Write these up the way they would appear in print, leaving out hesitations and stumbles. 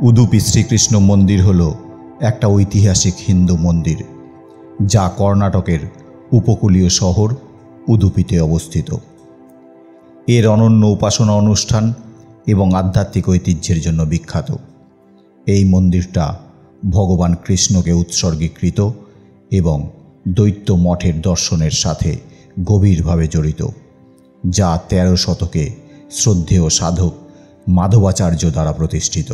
উদুপি শ্রীকৃষ্ণ মন্দির হল একটা ঐতিহাসিক হিন্দু মন্দির যা কর্ণাটকের উপকূলীয় শহর উদুপিতে অবস্থিত। এর অনন্য উপাসনা অনুষ্ঠান এবং আধ্যাত্মিক ঐতিহ্যের জন্য বিখ্যাত। এই মন্দিরটা ভগবান কৃষ্ণকে উৎসর্গীকৃত এবং দৈত্য মঠের দর্শনের সাথে গভীরভাবে জড়িত, যা ১৩ শতকে শ্রদ্ধেয় সাধক মাধবাচার্য দ্বারা প্রতিষ্ঠিত।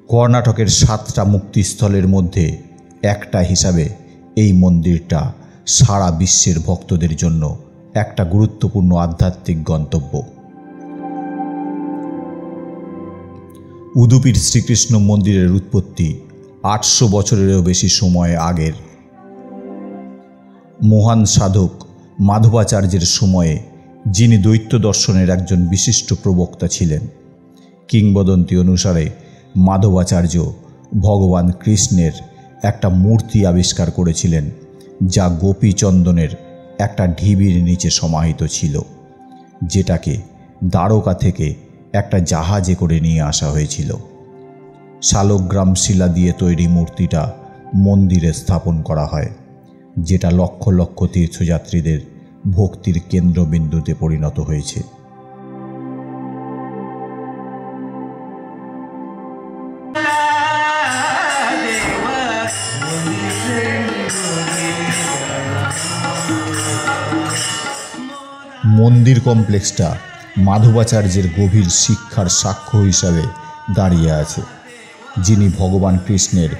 কর্ণাটকের ৭টা মুক্তিস্থলের মধ্যে একটা হিসাবে এই মন্দিরটা সারা বিশ্বের ভক্তদের জন্য একটা গুরুত্বপূর্ণ আধ্যাত্মিক গন্তব্য। উদুপির শ্রীকৃষ্ণ মন্দিরের উৎপত্তি ৮০০ বছরেরও বেশি সময় আগের। মহান সাধক মাধবাচার্যের সময়ে, যিনি দৈত্য দর্শনের একজন বিশিষ্ট প্রবক্তা ছিলেন। কিংবদন্তি অনুসারে মাধবাচার্য ভগবান কৃষ্ণের একটা মূর্তি আবিষ্কার করেছিলেন, যা গোপীচন্দনের একটা ঢিবির নিচে সমাহিত ছিল, যেটাকে দ্বারকা থেকে একটা জাহাজে করে নিয়ে আসা হয়েছিল। শালগ্রাম শিলা দিয়ে তৈরি মূর্তিটা মন্দিরে স্থাপন করা হয়, যেটা লক্ষ লক্ষ তীর্থযাত্রীদের ভক্তির কেন্দ্রবিন্দুতে পরিণত হয়েছে। মন্দির কমপ্লেক্সটা মাধবাচার্যের গভীর শিক্ষার সাক্ষ্য হিসাবে দাঁড়িয়ে আছে, যিনি ভগবান কৃষ্ণের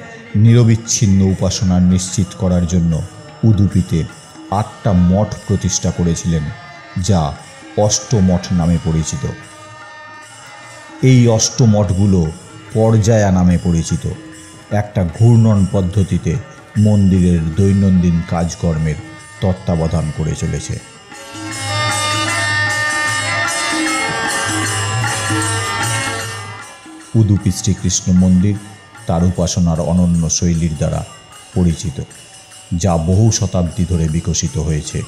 নিরবিচ্ছিন্ন উপাসনা নিশ্চিত করার জন্য উদুপিতে ৮টা মঠ প্রতিষ্ঠা করেছিলেন, যা অষ্টমঠ নামে পরিচিত। এই অষ্টমঠগুলো পর্যায়া নামে পরিচিত, একটা ঘূর্ণন পদ্ধতিতে মন্দিরের দৈনন্দিন কাজকর্মের তত্ত্বাবধান করে চলেছে। উদুপি শ্রীকৃষ্ণ মন্দির তার উপাসনার অনন্য শৈলীর দ্বারা পরিচিত, যা বহু শতাব্দী ধরে বিকশিত হয়েছে।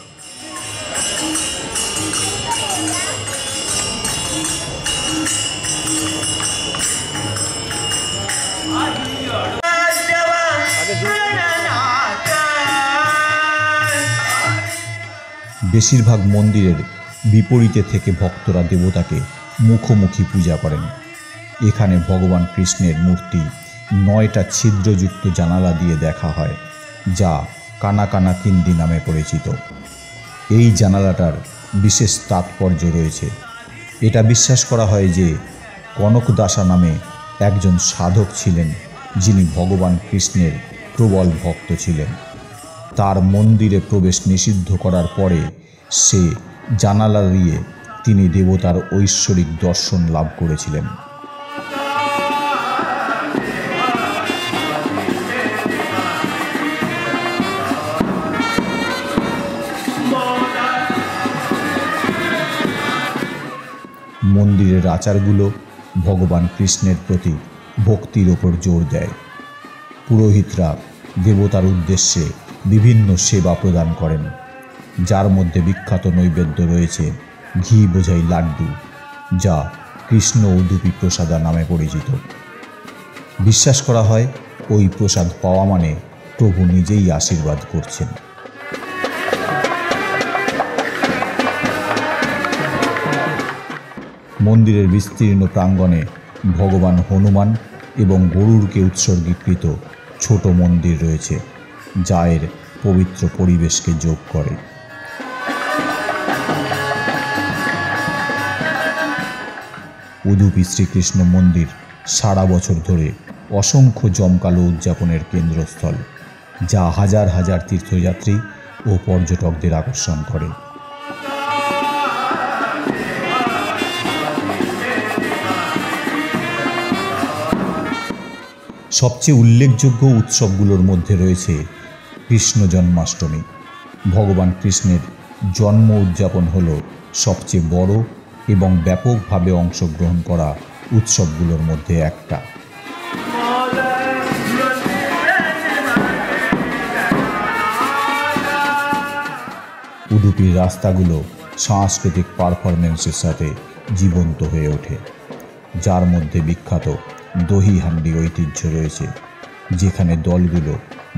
বেশিরভাগ মন্দিরের বিপরীতে থেকে ভক্তরা দেবতাকে মুখোমুখি পূজা করেন। এখানে ভগবান কৃষ্ণের মূর্তি ৯টা ছিদ্রযুক্ত জানালা দিয়ে দেখা হয়, যা কানাকানা কিন্দি নামে পরিচিত। এই জানালাটার বিশেষ তাৎপর্য রয়েছে। এটা বিশ্বাস করা হয় যে কনকদাসা নামে একজন সাধক ছিলেন, যিনি ভগবান কৃষ্ণের প্রবল ভক্ত ছিলেন। তার মন্দিরে প্রবেশ নিষিদ্ধ করার পরে সে জানালা দিয়ে তিনি দেবতার ঐশ্বরিক দর্শন লাভ করেছিলেন। মন্দিরের আচারগুলো ভগবান কৃষ্ণের প্রতি ভক্তির ওপর জোর দেয়। পুরোহিতরা দেবতার উদ্দেশ্যে বিভিন্ন সেবা প্রদান করেন, যার মধ্যে বিখ্যাত নৈবেদ্য রয়েছে ঘি বোঝাই লাড্ডু, যা কৃষ্ণ উদুপি প্রসাদা নামে পরিচিত। বিশ্বাস করা হয় ওই প্রসাদ পাওয়া মানে প্রভু নিজেই আশীর্বাদ করছেন। মন্দিরের বিস্তীর্ণ প্রাঙ্গণে ভগবান হনুমান এবং গরুড়কে উৎসর্গীকৃত ছোট মন্দির রয়েছে, যা এর পবিত্র পরিবেশকে যোগ করে। উদুপি শ্রীকৃষ্ণ মন্দির সারা বছর ধরে অসংখ্য জমকালো উদযাপনের কেন্দ্রস্থল, যা হাজার হাজার তীর্থযাত্রী ও পর্যটকদের আকর্ষণ করে। সবচেয়ে উল্লেখযোগ্য উৎসবগুলোর মধ্যে রয়েছে কৃষ্ণ জন্মাষ্টমী। ভগবান কৃষ্ণের জন্ম উদযাপন হল সবচেয়ে বড় এবং ব্যাপকভাবে অংশগ্রহণ করা উৎসবগুলোর মধ্যে একটা। উডুপির রাস্তাগুলো সাংস্কৃতিক পারফরমেন্সের সাথে জীবন্ত হয়ে ওঠে, যার মধ্যে বিখ্যাত দহি হান্ডি ঐতিহ্য রয়েছে, যেখানে দলগুলো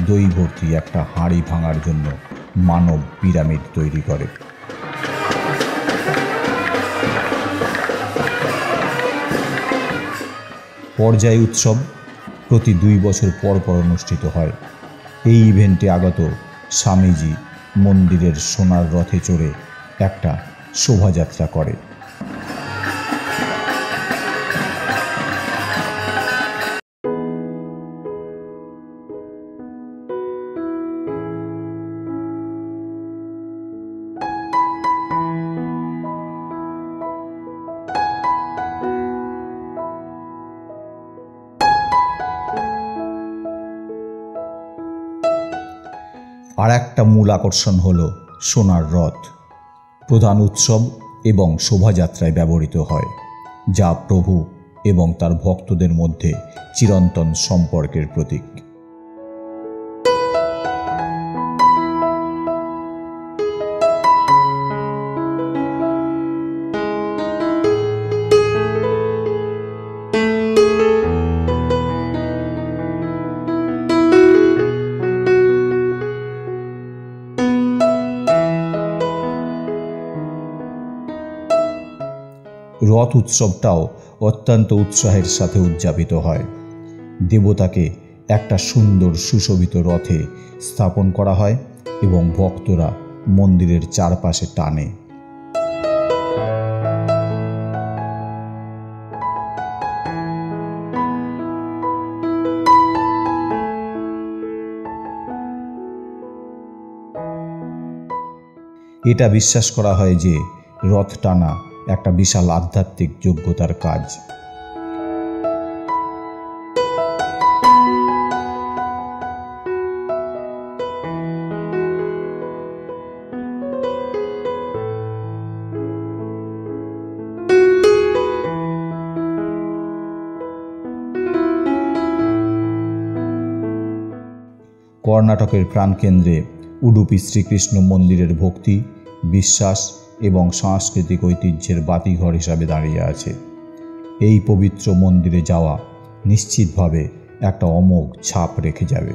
দই ভর্তি একটা হাঁড়ি ভাঙার জন্য মানব পিরামিড তৈরি করে। পর্যায় উৎসব প্রতি 2 বছর পর পর অনুষ্ঠিত হয়। এই ইভেন্টে আগত স্বামীজি মন্দিরের সোনার রথে চড়ে একটা শোভাযাত্রা করে। আর একটা মূল আকর্ষণ হল সোনার রথ। প্রধান উৎসব এবং শোভাযাত্রায় ব্যবহৃত হয়, যা প্রভু এবং তার ভক্তদের মধ্যে চিরন্তন সম্পর্কের প্রতীক। রথ উৎসবটাও অত্যন্ত উৎসাহের সাথে উদযাপিত হয়। দেবতাকে একটা সুন্দর সুশোভিত রথে স্থাপন করা হয় এবং ভক্তরা মন্দিরের চারপাশে টানে। এটা বিশ্বাস করা হয় যে রথ টানা একটা বিশাল আধ্যাত্মিক যোগ্যতার কাজ। কর্ণাটকের প্রাণকেন্দ্রে উডুপি শ্রীকৃষ্ণ মন্দিরের ভক্তি, বিশ্বাস এবং সাংস্কৃতিক ঐতিহ্যের বাতিঘর হিসাবে দাঁড়িয়ে আছে। এই পবিত্র মন্দিরে যাওয়া নিশ্চিতভাবে একটা অমোঘ ছাপ রেখে যাবে।